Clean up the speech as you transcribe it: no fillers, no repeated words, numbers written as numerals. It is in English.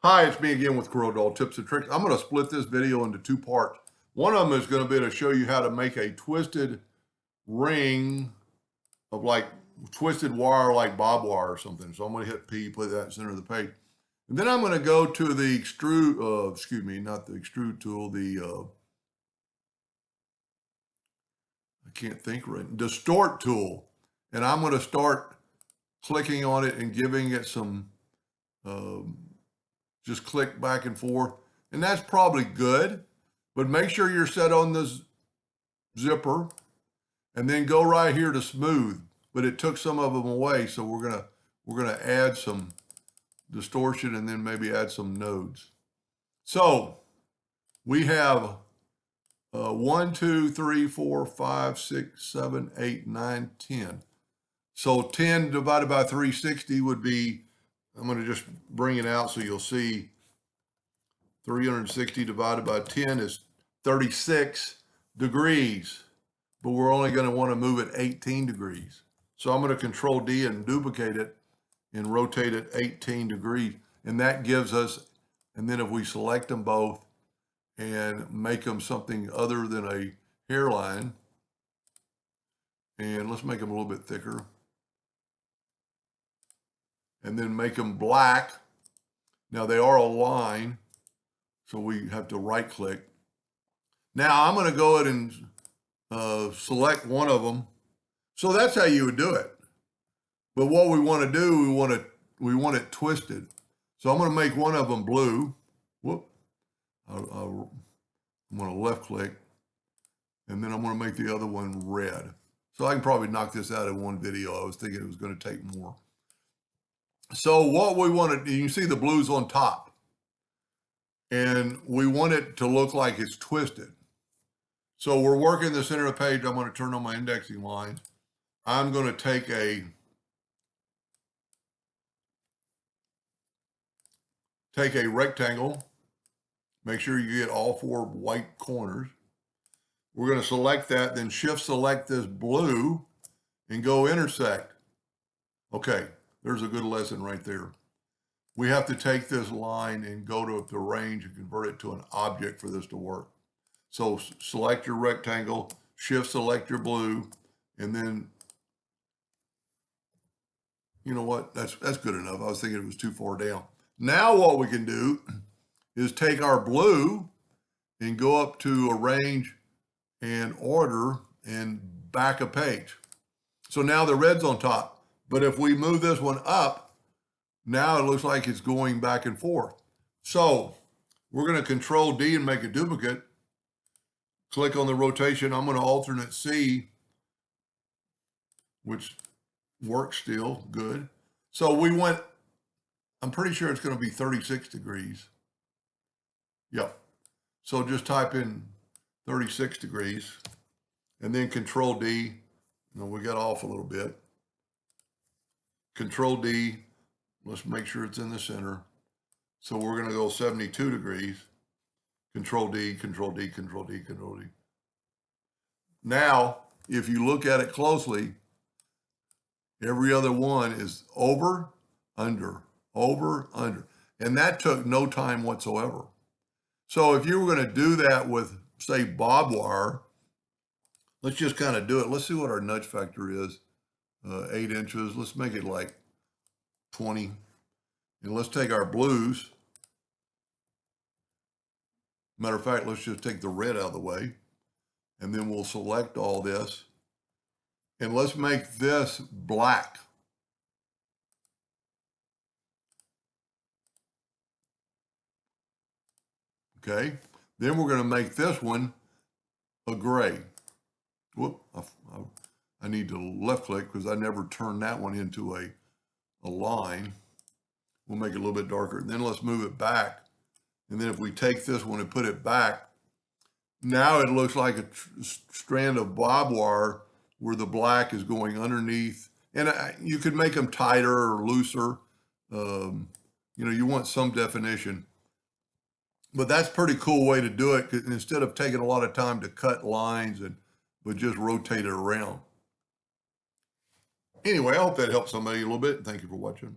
Hi, it's me again with Corel Tips and Tricks. I'm going to split this video into two parts. One of them is going to be to show you how to make a twisted ring of like twisted wire like bob wire or something. So I'm going to hit P, put that in the center of the page. And then I'm going to go to the extrude, not the extrude tool, I can't think right, distort tool. And I'm going to start clicking on it and giving it some, just click back and forth. And that's probably good, but make sure you're set on this zipper and then go right here to smooth. But it took some of them away. So we're gonna add some distortion and then maybe add some nodes. So we have 1, 2, 3, 4, 5, 6, 7, 8, 9, 10. So 10 divided by 360 would be, I'm going to just bring it out so you'll see 360 divided by 10 is 36 degrees, but we're only going to want to move it 18 degrees. So I'm going to Control D and duplicate it and rotate it 18 degrees. And that gives us, and then if we select them both and make them something other than a hairline, and let's make them a little bit thicker, and then make them black. Now they are a line, so we have to right click. Now I'm going to go ahead and select one of them. So that's how you would do it. But what we want to do, we want it twisted. So I'm going to make one of them blue. Whoop. I'm going to left click, and then I'm going to make the other one red. So I can probably knock this out in one video. I was thinking it was going to take more. So what we want to, you can see the blues on top. And we want it to look like it's twisted. So we're working the center of the page. I'm going to turn on my indexing line. I'm going to take a rectangle. Make sure you get all 4 white corners. We're going to select that, then shift select this blue and go intersect. Okay, there's a good lesson right there. We have to take this line and go to the range and convert it to an object for this to work. So select your rectangle, shift select your blue, and then, you know what, that's good enough. I was thinking it was too far down. Now what we can do is take our blue and go up to arrange and order and back a page. So now the red's on top. But if we move this one up, now it looks like it's going back and forth. So we're going to Control D and make a duplicate. Click on the rotation. I'm going to alternate C, which works still good. So we went, I'm pretty sure it's going to be 36 degrees. Yep. So just type in 36 degrees and then Control D. No, we got off a little bit. Control D. Let's make sure it's in the center. So we're going to go 72 degrees. Control D, Control D, Control D, Control D. Now, if you look at it closely, every other one is over, under, over, under. And that took no time whatsoever. So if you were going to do that with, say, bob wire, let's just kind of do it. Let's see what our nudge factor is. 8 inches. Let's make it like 20. And let's take our blues. Matter of fact, let's just take the red out of the way. And then we'll select all this. And let's make this black. Okay. Then we're going to make this one a gray. Whoop. I need to left click because I never turned that one into a line. We'll make it a little bit darker. And then let's move it back. And then if we take this one and put it back, now it looks like a strand of bob wire where the black is going underneath. And you could make them tighter or looser. You know, you want some definition. But that's a pretty cool way to do it, instead of taking a lot of time to cut lines, but just rotate it around. Anyway, I hope that helps somebody a little bit. Thank you for watching.